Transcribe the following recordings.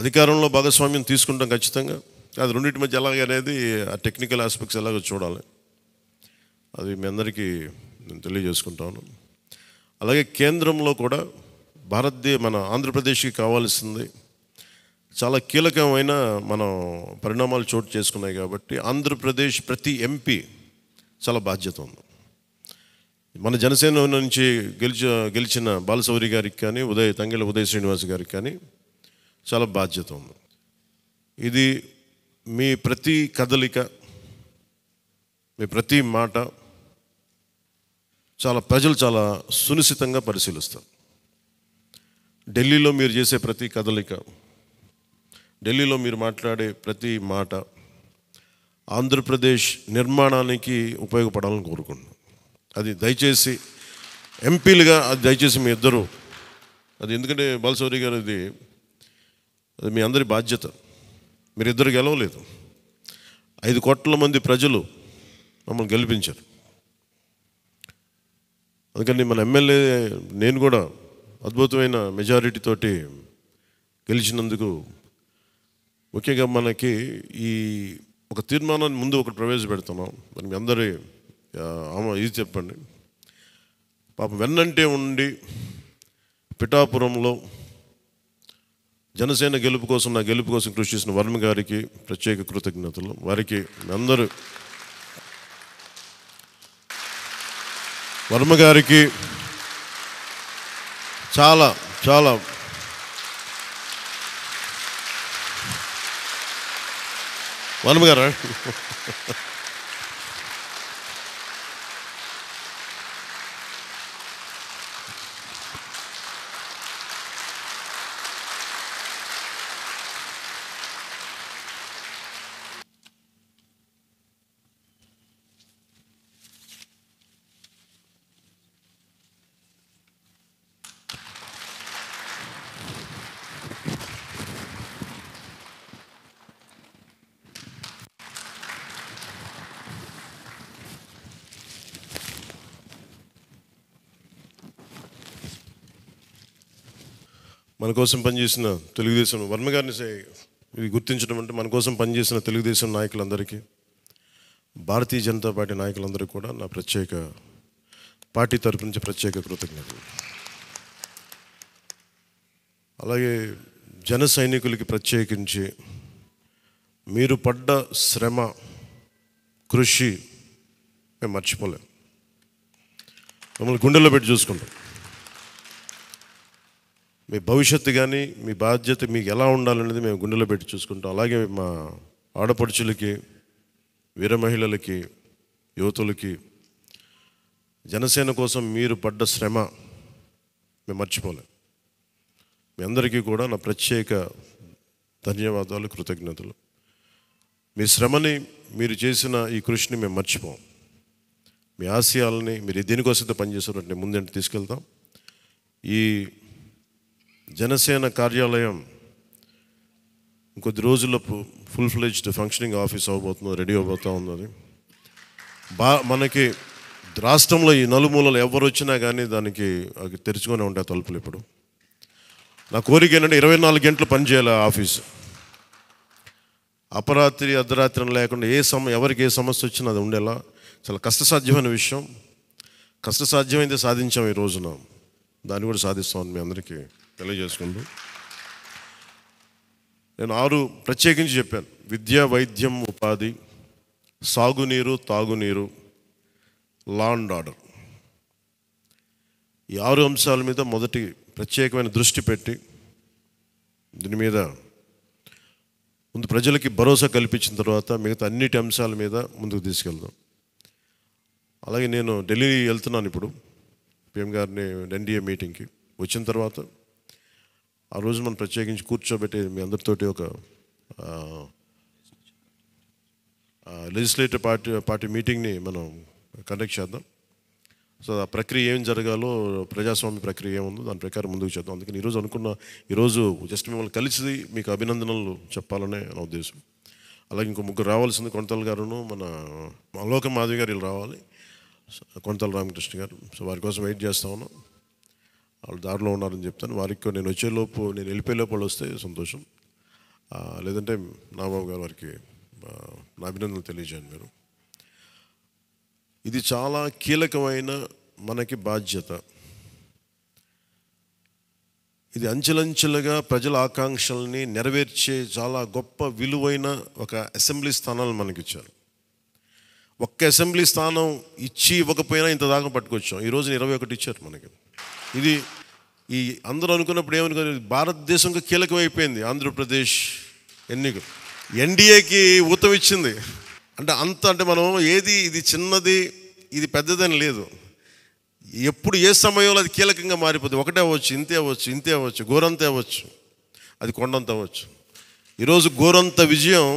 అధికారంలో భాగస్వామ్యం తీసుకుంటాం ఖచ్చితంగా. అది రెండింటి మధ్య ఎలాగ అనేది ఆ టెక్నికల్ ఆస్పెక్ట్స్ ఎలాగో చూడాలి. అది మీ అందరికీ నేను తెలియజేసుకుంటాను. అలాగే కేంద్రంలో కూడా మన ఆంధ్రప్రదేశ్కి కావాల్సింది చాలా కీలకమైన పరిణామాలు చోటు చేసుకున్నాయి. కాబట్టి ఆంధ్రప్రదేశ్ ప్రతి ఎంపీ చాలా బాధ్యత ఉంది. మన జనసేన నుంచి గెలిచిన బాలశౌరి గారికి కానీ తంగెళ్ళ ఉదయ్ శ్రీనివాస్ గారికి కానీ చాలా బాధ్యత ఉంది. ఇది మీ ప్రతి కదలిక, మీ ప్రతి మాట ప్రజలు చాలా సునిశ్చితంగా పరిశీలిస్తారు. ఢిల్లీలో మీరు చేసే ప్రతి కదలిక, ఢిల్లీలో మీరు మాట్లాడే ప్రతి మాట ఆంధ్రప్రదేశ్ నిర్మాణానికి ఉపయోగపడాలని కోరుకుంటున్నాను. అది దయచేసి ఎంపీలుగా దయచేసి మీ ఇద్దరు అది, ఎందుకంటే బాలశౌరి గారు అది మీ అందరి బాధ్యత. మీరిద్దరు గెలవలేదు, 5 కోట్ల మంది ప్రజలు మమ్మల్ని గెలిపించారు. అందుకని మన ఎమ్మెల్యే నేను కూడా అద్భుతమైన మెజారిటీ తోటి గెలిచినందుకు ముఖ్యంగా మనకి ఈ ఒక తీర్మానాన్ని ముందు ఒకటి ప్రవేశపెడుతున్నాం. మరి మీ అందరి ఇది చెప్పండి. పాపం వెన్నంటే ఉండి పిఠాపురంలో జనసేన గెలుపు కోసం, నా గెలుపు కోసం కృషి చేసిన వర్మ గారికి ప్రత్యేక కృతజ్ఞతలు. వారికి అందరూ వర్మ గారికి చాలా చాలా వర్మ గారా మన కోసం పనిచేసిన తెలుగుదేశం వర్మ గారిని ఇది గుర్తించడం అంటే మన కోసం పనిచేసిన తెలుగుదేశం నాయకులందరికీ, భారతీయ జనతా పార్టీ నాయకులందరికీ కూడా నా పార్టీ తరపు నుంచి ప్రత్యేక కృతజ్ఞతలు. అలాగే జన సైనికులకి ప్రత్యేకించి మీరు పడ్డ శ్రమ, కృషి మేము మర్చిపోలేం. మమ్మల్ని గుండెల్లో పెట్టి చూసుకుంటాం. మీ భవిష్యత్తు కానీ మీ బాధ్యత మీకు ఎలా ఉండాలనేది మేము గుండెలో పెట్టి చూసుకుంటాం. అలాగే మా ఆడపడుచులకి, వీర మహిళలకి, యువతులకి జనసేన కోసం మీరు పడ్డ శ్రమ మేము మర్చిపోలేం. మీ అందరికీ కూడా నా ప్రత్యేక ధన్యవాదాలు, కృతజ్ఞతలు. మీ శ్రమని, మీరు చేసిన ఈ కృషిని మేము మర్చిపోం. మీ ఆశయాలని మీరు దేనికోసమైతే పనిచేస్తారంటే ముందంటే తీసుకెళ్తాం. ఈ జనసేన కార్యాలయం ఇంకొద్ది రోజుల్లో ఫుల్ ఫ్లెడ్జ్డ్ ఫంక్షనింగ్ ఆఫీస్ అవబోతుంది, రెడీ అవబోతూ ఉన్నది. మనకి రాష్ట్రంలో ఈ నలుమూలలు ఎవరు వచ్చినా కానీ దానికి తెరుచుకొని ఉంటాయి తలుపులు. ఇప్పుడు నా కోరిక ఏంటంటే 24 గంటలు పనిచేయాలి ఆఫీసు. అపరాత్రి అర్ధరాత్రి లేకుండా ఎవరికి ఏ సమస్య వచ్చినా అది ఉండేలా. చాలా కష్టసాధ్యమైన విషయం. కష్టసాధ్యమైతే సాధించాం ఈ రోజున, దాన్ని కూడా సాధిస్తామని మీ అందరికీ తెలియజేసుకుంటూ నేను 6 ప్రత్యేకించి చెప్పాను. విద్య, వైద్యం, ఉపాధి, సాగునీరు, తాగునీరు, లా అండ్ ఆర్డర్. ఈ 6 అంశాల మీద మొదటి ప్రత్యేకమైన దృష్టి పెట్టి దీని మీద ముందు ప్రజలకి భరోసా కల్పించిన తర్వాత మిగతా అన్నిటి అంశాల మీద ముందుకు తీసుకెళ్దాం. అలాగే నేను ఢిల్లీ వెళ్తున్నాను ఇప్పుడు పిఎం గారిని ఎన్డీఏ మీటింగ్కి. వచ్చిన తర్వాత ఆ రోజు మనం ప్రత్యేకించి కూర్చోబెట్టి మీ అందరితోటి ఒక లెజిస్లేటివ్ పార్టీ మీటింగ్ని మనం కండక్ట్ చేద్దాం. సో ఆ ప్రక్రియ ఏం జరగాలో, ప్రజాస్వామ్య ప్రక్రియ ఏముందో దాని ప్రకారం ముందుకు చేద్దాం. అందుకని ఈరోజు జస్ట్ మిమ్మల్ని కలిసి మీకు అభినందనలు చెప్పాలనే నా ఉద్దేశం. అలాగే ఇంకో 3 రావాల్సింది, కొంతల గారును మన లోక మాధవి గారు వీళ్ళు రావాలి, కొంతల రామకృష్ణ గారు. సో వారి కోసం వెయిట్ చేస్తా ఉన్నాం. వాళ్ళు దారిలో ఉన్నారని చెప్తాను. వారికి నేను వెళ్ళిపోయే లోపల వస్తే సంతోషం. లేదంటే నాగబాబు గారు వారికి నా అభినందనలు తెలియజేయండి మీరు. ఇది చాలా కీలకమైన మనకి బాధ్యత. ఇది అంచెలంచెలుగా ప్రజల ఆకాంక్షల్ని నెరవేర్చే చాలా గొప్ప విలువైన ఒక అసెంబ్లీ స్థానాలు మనకి ఇచ్చారు. ఒక్క అసెంబ్లీ స్థానం ఇచ్చి ఇవ్వకపోయినా ఇంత దాకా పట్టుకొచ్చాం. ఈరోజు 21 ఇచ్చారు మనకి. ఇది ఈ అందరూ అనుకున్నప్పుడు ఏమనుకున్నారు, భారతదేశంకి కీలకమైపోయింది ఆంధ్రప్రదేశ్ ఎన్నిక. ఎన్డీఏకి ఊతం ఇచ్చింది. అంటే మనం ఏది ఇది చిన్నది ఇది పెద్దదని లేదు. ఎప్పుడు ఏ సమయంలో అది కీలకంగా మారిపోతుంది. ఒకటే అవ్వచ్చు, ఇంతే అవ్వచ్చు, గోరంత అవ్వచ్చు, అది కొండంత అవ్వచ్చు. ఈరోజు గోరంత విజయం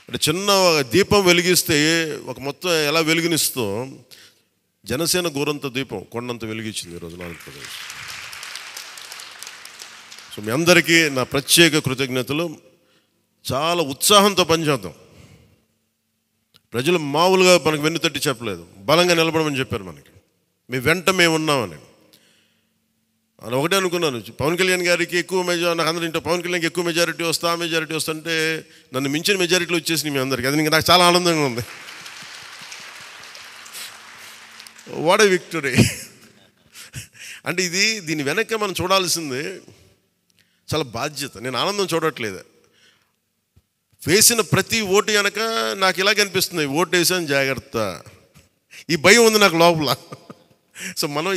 అంటే చిన్న దీపం వెలిగిస్తే ఒక మొత్తం ఎలా వెలుగునిస్తో జనసేన గోరంత దీపం కొండంత వెలిగించింది ఈరోజు ఆంధ్రప్రదేశ్. సో మీ అందరికీ నా ప్రత్యేక కృతజ్ఞతలు. చాలా ఉత్సాహంతో పనిచేద్దాం. ప్రజలు మామూలుగా మనకు వెన్నుతట్టి చెప్పలేదు, బలంగా నిలబడమని చెప్పారు మనకి. మీ వెంట మేము ఉన్నామని. అని ఒకటే అనుకున్నాను, పవన్ కళ్యాణ్ గారికి ఎక్కువ నాకు అందరూ ఇంట్లో పవన్ కళ్యాణ్కి ఎక్కువ మెజారిటీ వస్తుంటే నన్ను మించిన మెజారిటీలు వచ్చేసి మీ అందరికీ. అది నాకు చాలా ఆనందంగా ఉంది. What a victory. అంటే దీని వెనక మనం చూడాల్సింది చాలా బాధ్యత. నేను ఆనందం చూడట్లేదు. వేసిన ప్రతి ఓటు వెనక నాకు ఇలాగే అనిపిస్తుంది, ఓటు వేసాను జాగ్రత్త, ఈ భయం ఉంది నాకు లోపల. సో మనం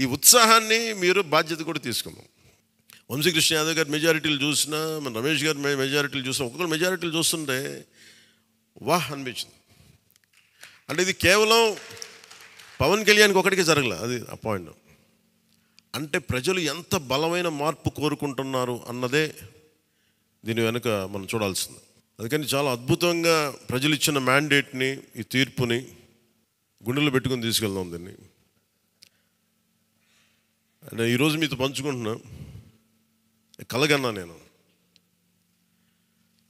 ఈ ఉత్సాహాన్ని మీరు బాధ్యత కూడా తీసుకున్నాం. వంశీకృష్ణ యాదవ్ గారి మెజారిటీలు చూసినా, మన రమేష్ గారి మెజారిటీలు చూసినా, ఒక్కొక్కరు మెజారిటీలు చూస్తుంటే వాహ్ అనిపించింది. అంటే ఇది కేవలం పవన్ కళ్యాణ్కి ఒకటికి జరగలే, అది ఆ పాయింట్. అంటే ప్రజలు ఎంత బలమైన మార్పు కోరుకుంటున్నారు అన్నదే దీని వెనుక మనం చూడాల్సింది. అందుకని చాలా అద్భుతంగా ప్రజలు ఇచ్చిన మ్యాండేట్ని, ఈ తీర్పుని గుండెలో పెట్టుకుని తీసుకెళ్దాం దీన్ని. అంటే ఈరోజు మీతో పంచుకుంటున్నా, కలగన్నా నేను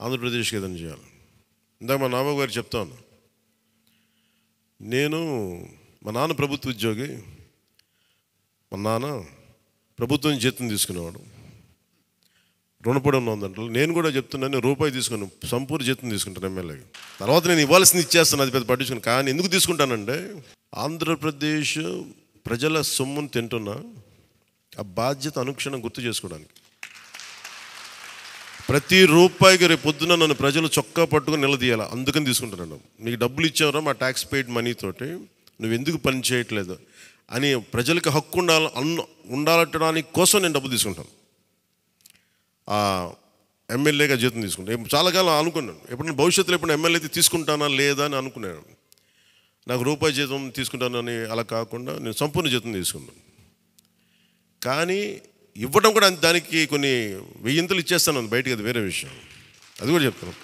ఆంధ్రప్రదేశ్కి ఏదైనా చేయాలి. ఇందాక మా నాన్నబాబు గారు చెప్తాను, మా నాన్న ప్రభుత్వ ఉద్యోగి. మా నాన్న ప్రభుత్వం జీతం తీసుకునేవాడు, రుణపడి ఉన్నదంటే. నేను కూడా చెప్తున్నాను, రూపాయి తీసుకున్నాను, సంపూర్ణ జీతం తీసుకుంటాను ఎమ్మెల్యేకి. తర్వాత నేను ఇవ్వాల్సింది ఇచ్చేస్తాను, అది పెద్ద పట్టించుకుని. కానీ ఎందుకు తీసుకుంటానంటే ఆంధ్రప్రదేశ్ ప్రజల సొమ్మును తింటున్నా ఆ బాధ్యత అనుక్షణం గుర్తు చేసుకోవడానికి. ప్రతి రూపాయికి రేపు పొద్దున నన్ను ప్రజలు చొక్కా పట్టుకుని నిలదీయాలి, అందుకని తీసుకుంటాను. నీకు డబ్బులు ఇచ్చావరా మా ట్యాక్స్ పెయిడ్ మనీతోటి, నువ్వు ఎందుకు పని చేయట్లేదు అని ప్రజలకు హక్కు ఉండాలటడానికి కోసం నేను డబ్బులు తీసుకుంటాను. ఆ ఎమ్మెల్యేగా జీతం తీసుకుంటాను. చాలా కాలం అనుకున్నాను, ఎప్పుడైనా భవిష్యత్తులో ఎప్పుడు ఎమ్మెల్యే అయితే తీసుకుంటానా లేదా అని అనుకున్నాను. నాకు రూపాయి జీతం తీసుకుంటానని అలా కాకుండా నేను సంపూర్ణ జీతం తీసుకున్నాను. కానీ ఇవ్వడం కూడా దానికి కొన్ని వెయ్యింతలు ఇచ్చేస్తాను బయటికి, అది వేరే విషయం, అది కూడా చెప్తాను.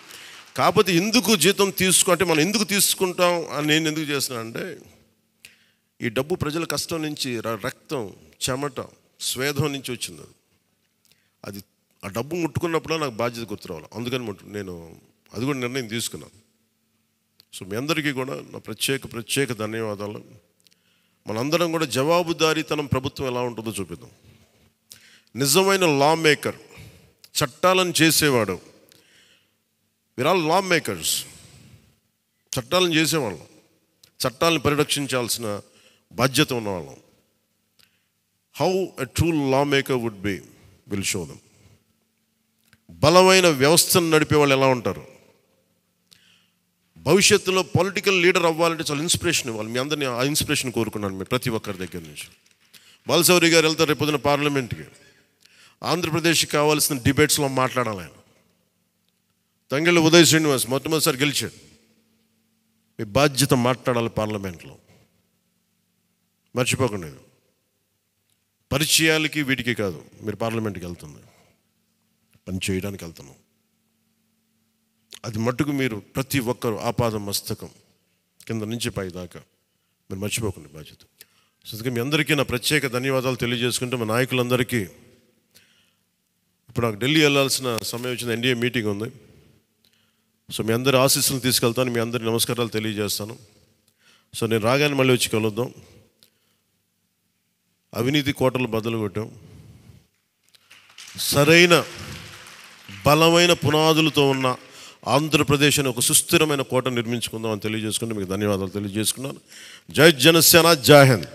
కాకపోతే ఎందుకు జీతం అంటే మనం ఎందుకు తీసుకుంటాం అని నేను ఎందుకు చేస్తున్నాను అంటే, ఈ డబ్బు ప్రజల కష్టం నుంచి, రక్తం, చెమట, స్వేదం నుంచి వచ్చింది. అది ఆ డబ్బు ముట్టుకున్నప్పుడు నాకు బాధ్యత గుర్తు రావాలి. అందుకని నేను అది కూడా నిర్ణయం తీసుకున్నాను. సో మీ అందరికీ కూడా నా ప్రత్యేక ధన్యవాదాలు. మనందరం కూడా జవాబుదారీతనం ప్రభుత్వం ఎలా ఉంటుందో చూపిద్దాం. నిజమైన లా మేకర్, చట్టాలను చేసేవాడు. We're all law makers. చట్టాలను చేసేవాళ్ళం, చట్టాలను పరిరక్షించాల్సిన బాధ్యత ఉన్నవాళ్ళం. How a true law maker would be will show them. బలమైన వ్యవస్థను నడిపే వాళ్ళు ఎలా ఉంటారు. భవిష్యత్తులో పొలిటికల్ లీడర్ అవ్వాలంటే చాలా ఇన్స్పిరేషన్ ఇవ్వాలి. మీ అందరినీ ఆ ఇన్స్పిరేషన్ కోరుకున్నాను మీరు ప్రతి ఒక్కరి దగ్గర నుంచి. బాలశౌరి గారు వెళ్తారు రేపు పొద్దున పార్లమెంట్కి. ఆంధ్రప్రదేశ్కి కావాల్సిన డిబేట్స్లో మాట్లాడాలి ఆయన. తంగెళ్ళ ఉదయ్ శ్రీనివాస్ మొట్టమొదటిసారి గెలిచాడు. మీ బాధ్యత మాట్లాడాలి పార్లమెంట్లో, మర్చిపోకండి. పరిచయాలకి వీటికి కాదు, మీరు పార్లమెంట్కి వెళ్తుంది, పని చేయడానికి వెళ్తున్నాం. అది మట్టుకు మీరు ప్రతి ఒక్కరు ఆపాదం మస్తకం కింద నుంచి పై దాకా మీరు మర్చిపోకండి బాధ్యత. అందుకే మీ అందరికీ నా ప్రత్యేక ధన్యవాదాలు తెలియజేసుకుంటే, మా నాయకులందరికీ ఇప్పుడు నాకు ఢిల్లీ వెళ్ళాల్సిన సమయం వచ్చింది, ఎన్డీఏ మీటింగ్ ఉంది. సో మీ అందరి ఆశీస్సులు తీసుకెళ్తాను, మీ అందరి నమస్కారాలు తెలియజేస్తాను. సో నేను రాగానే మళ్ళీ వచ్చి కలుద్దాం. అవినీతి కోటలు బద్దలు కొట్టాం, సరైన బలమైన పునాదులతో ఉన్న ఆంధ్రప్రదేశ్ అని ఒక సుస్థిరమైన కోట నిర్మించుకుందామని తెలియజేసుకుంటూ మీకు ధన్యవాదాలు తెలియజేసుకున్నాను. జై జనసేన, జై హింద్.